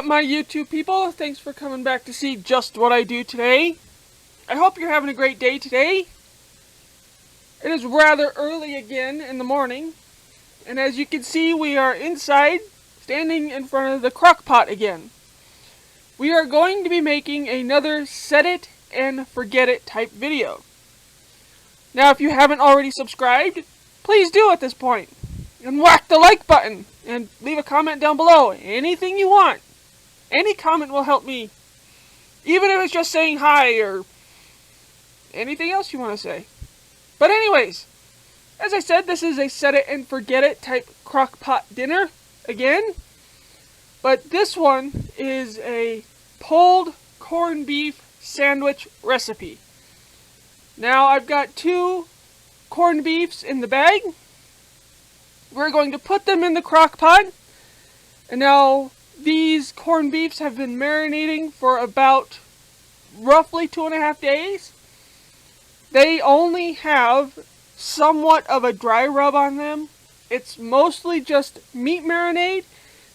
my YouTube people? Thanks for coming back to see just what I do today. I hope you're having a great day today. It is rather early again in the morning, and as you can see, we are inside, standing in front of the crock pot again. We are going to be making another set it and forget it type video. Now, if you haven't already subscribed, please do at this point. And whack the like button, and leave a comment down below. Anything you want. Any comment will help me. Even if it's just saying hi, or anything else you want to say. But anyways, as I said, this is a set it and forget it type crock pot dinner again. But this one is a pulled corned beef sandwich recipe. Now I've got 2 corned beefs in the bag. We're going to put them in the crock pot. And now these corned beefs have been marinating for about roughly 2.5 days. They only have somewhat of a dry rub on them. It's mostly just meat marinade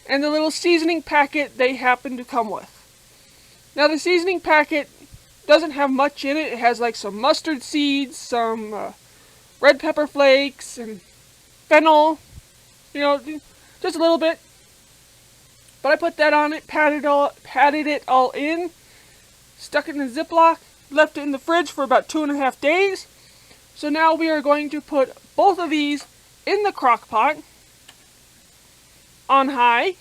and the little seasoning packet they happen to come with. Now the seasoning packet doesn't have much in it. It has like some mustard seeds, some red pepper flakes, and fennel, just a little bit. But I put that on it, patted it all in, stuck it in a Ziploc, left it in the fridge for about 2.5 days. So now we are going to put both of these in the crock pot on high.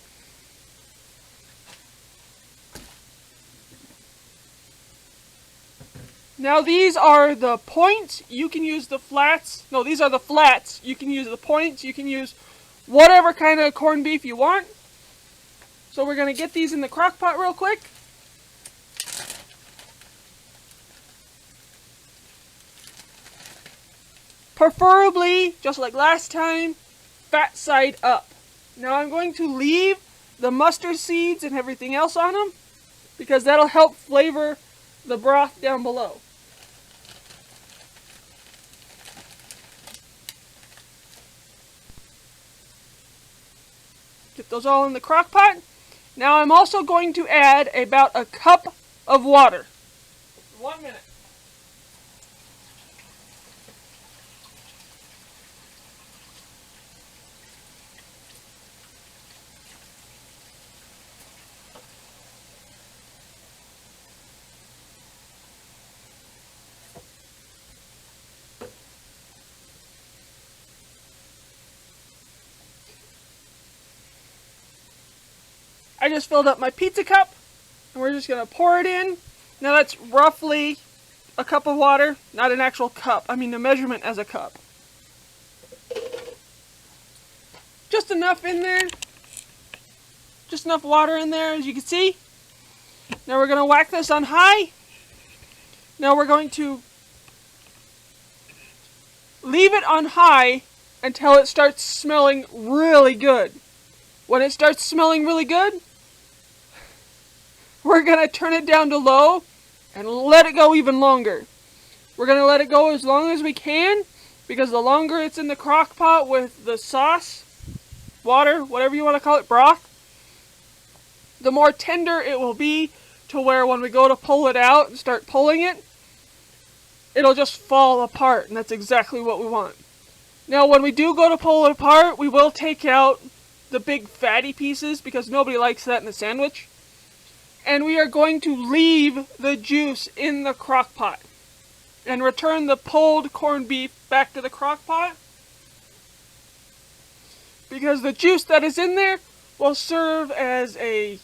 Now these are the points. You can use the flats. No, these are the flats. You can use the points. You can use whatever kind of corned beef you want. So we're going to get these in the crock pot real quick. Preferably, just like last time, fat side up. Now I'm going to leave the mustard seeds and everything else on them, because that'll help flavor the broth down below. Get those all in the crock pot. Now I'm also going to add about a cup of water. 1 minute. I just filled up my pizza cup, and we're just going to pour it in. Now that's roughly a cup of water, not an actual cup. I mean the measurement as a cup. Just enough in there. Just enough water in there, as you can see. Now we're going to whack this on high. Now we're going to leave it on high until it starts smelling really good. When it starts smelling really good, we're going to turn it down to low and let it go even longer. We're going to let it go as long as we can, because the longer it's in the crock pot with the sauce, water, whatever you want to call it, broth, the more tender it will be, to where when we go to pull it out and start pulling it, it'll just fall apart, and that's exactly what we want. Now when we do go to pull it apart, we will take out the big fatty pieces, because nobody likes that in a sandwich. And we are going to leave the juice in the crock pot and return the pulled corned beef back to the crock pot, because the juice that is in there will serve as a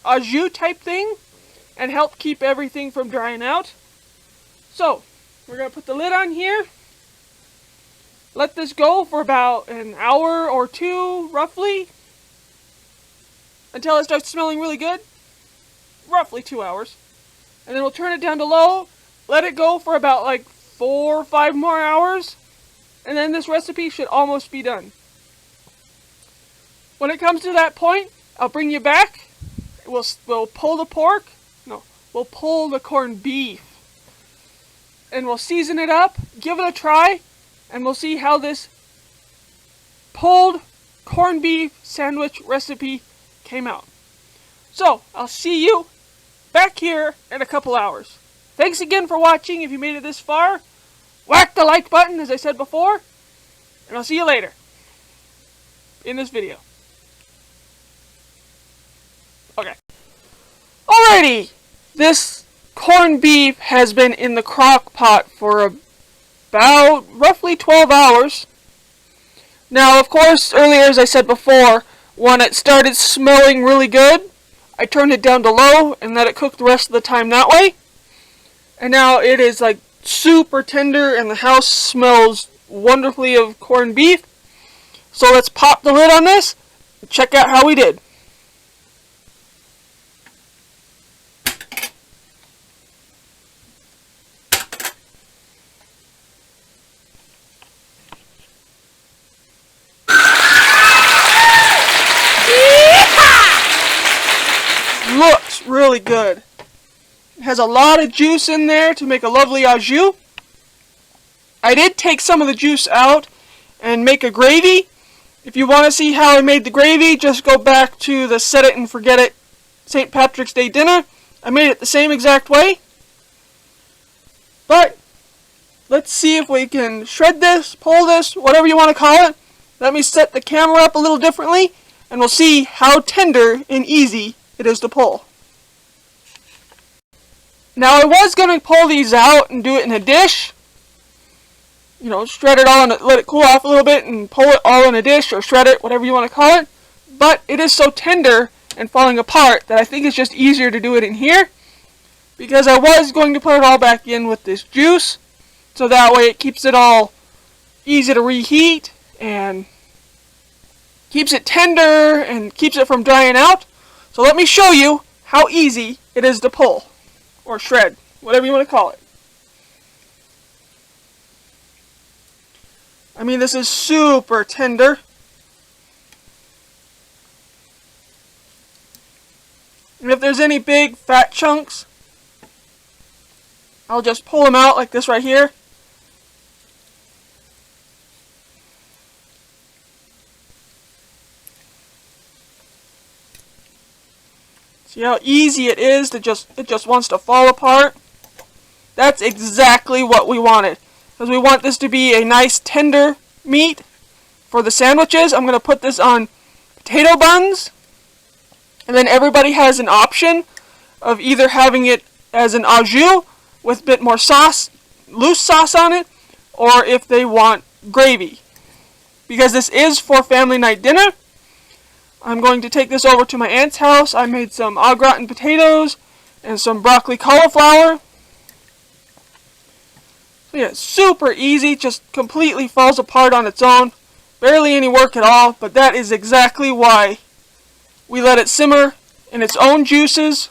au jus type thing and help keep everything from drying out. So we're going to put the lid on here. Let this go for about an hour or 2, roughly, until it starts smelling really good. Roughly 2 hours. And then we'll turn it down to low, let it go for about like 4 or 5 more hours, and then this recipe should almost be done. When it comes to that point, I'll bring you back. We'll pull the pork. No, we'll pull the corned beef. And we'll season it up, give it a try, and we'll see how this pulled corned beef sandwich recipe came out. So, I'll see you back here in a couple hours. Thanks again for watching. If you made it this far, whack the like button as I said before, and I'll see you later in this video. Okay. Alrighty, this corned beef has been in the crock pot for about roughly 12 hours. Now, of course, earlier, as I said before, when it started smelling really good, I turned it down to low and let it cook the rest of the time that way. And now it is like super tender and the house smells wonderfully of corned beef. So let's pop the lid on this and check out how we did. Looks really good. It has a lot of juice in there to make a lovely au jus. I did take some of the juice out and make a gravy. If you want to see how I made the gravy, just go back to the Set It and Forget It St. Patrick's Day dinner. I made it the same exact way. But let's see if we can shred this, pull this, whatever you want to call it. Let me set the camera up a little differently and we'll see how tender and easy it is to pull. Now I was going to pull these out and do it in a dish. You know, shred it all and let it cool off a little bit and pull it all in a dish or shred it, whatever you want to call it. But it is so tender and falling apart that I think it's just easier to do it in here. Because I was going to put it all back in with this juice. So that way it keeps it all easy to reheat and keeps it tender and keeps it from drying out. So let me show you how easy it is to pull, or shred, whatever you want to call it. I mean, this is super tender. And if there's any big fat chunks, I'll just pull them out like this right here. See how easy it is to it just wants to fall apart? That's exactly what we wanted. Because we want this to be a nice tender meat for the sandwiches. I'm going to put this on potato buns. And then everybody has an option of either having it as an au jus with a bit more sauce, loose sauce on it, or if they want gravy. Because this is for family night dinner, I'm going to take this over to my aunt's house. I made some au gratin potatoes and some broccoli cauliflower. So yeah, super easy, just completely falls apart on its own. Barely any work at all, but that is exactly why we let it simmer in its own juices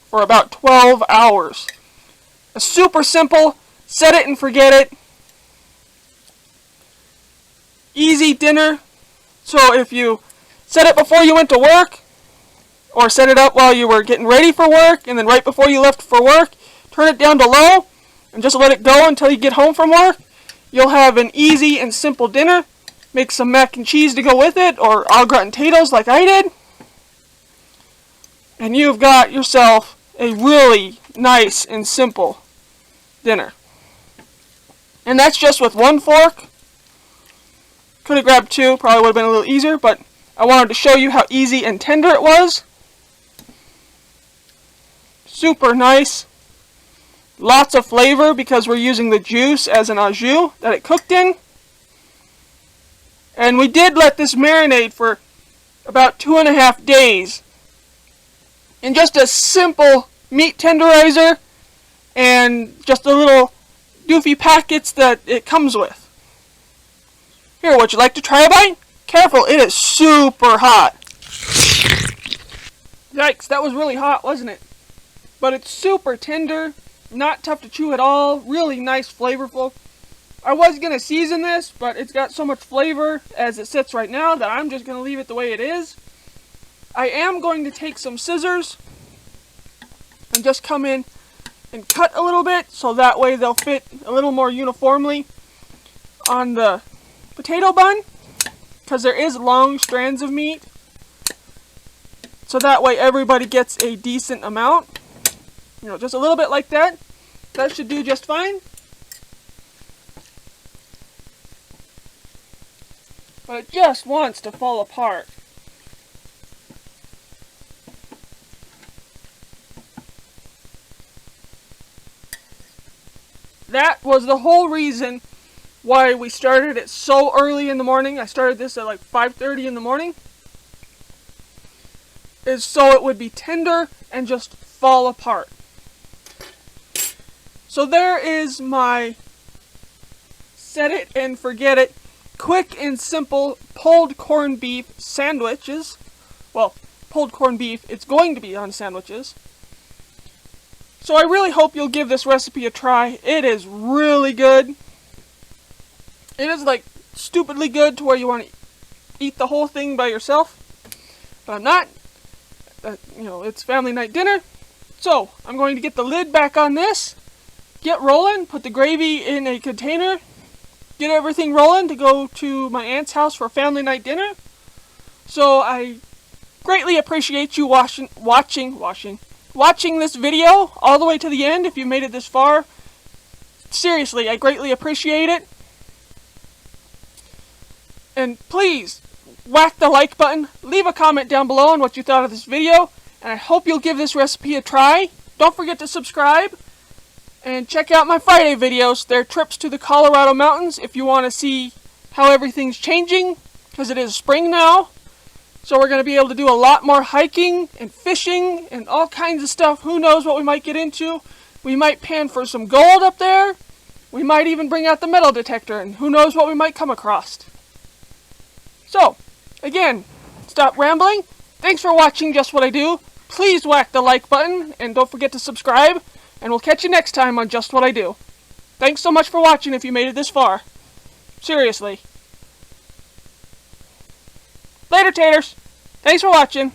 for about 12 hours. A super simple, set it and forget it, easy dinner. So if you set it before you went to work, or set it up while you were getting ready for work, and then right before you left for work, turn it down to low, and just let it go until you get home from work. You'll have an easy and simple dinner. Make some mac and cheese to go with it, or au gratin potatoes like I did. And you've got yourself a really nice and simple dinner. And that's just with one fork. Could have grabbed two, probably would have been a little easier, but I wanted to show you how easy and tender it was. Super nice. Lots of flavor because we're using the juice as an au jus that it cooked in. And we did let this marinate for about 2.5 days in just a simple meat tenderizer and just the little doofy packets that it comes with. Here, would you like to try a bite? Careful, it is super hot. Yikes, that was really hot, wasn't it? But it's super tender, not tough to chew at all, really nice, flavorful. I was going to season this, but it's got so much flavor as it sits right now that I'm just going to leave it the way it is. I am going to take some scissors and just come in and cut a little bit so that way they'll fit a little more uniformly on the potato bun, because there is long strands of meat. so that way everybody gets a decent amount. You know, just a little bit like that. That should do just fine. But it just wants to fall apart. That was the whole reason why we started it so early in the morning. I started this at like 5:30 in the morning. Is so it would be tender and just fall apart. So there is my set it and forget it, quick and simple pulled corned beef sandwiches. Well, pulled corned beef, it's going to be on sandwiches. So I really hope you'll give this recipe a try. It is really good. It is like stupidly good to where you want to eat the whole thing by yourself. But I'm not. You know, it's family night dinner. So I'm going to get the lid back on this. Get rolling. Put the gravy in a container. Get everything rolling to go to my aunt's house for family night dinner. So I greatly appreciate you watching this video all the way to the end. If you made it this far, seriously, I greatly appreciate it. And please whack the like button, leave a comment down below on what you thought of this video, and I hope you'll give this recipe a try. Don't forget to subscribe and check out my Friday videos. They're trips to the Colorado mountains if you want to see how everything's changing, because it is spring now. So we're going to be able to do a lot more hiking and fishing and all kinds of stuff. Who knows what we might get into. We might pan for some gold up there. We might even bring out the metal detector, and who knows what we might come across. So, again, stop rambling. Thanks for watching Just What I Do. Please whack the like button, and don't forget to subscribe. And we'll catch you next time on Just What I Do. Thanks so much for watching if you made it this far. Seriously. Later, taters. Thanks for watching.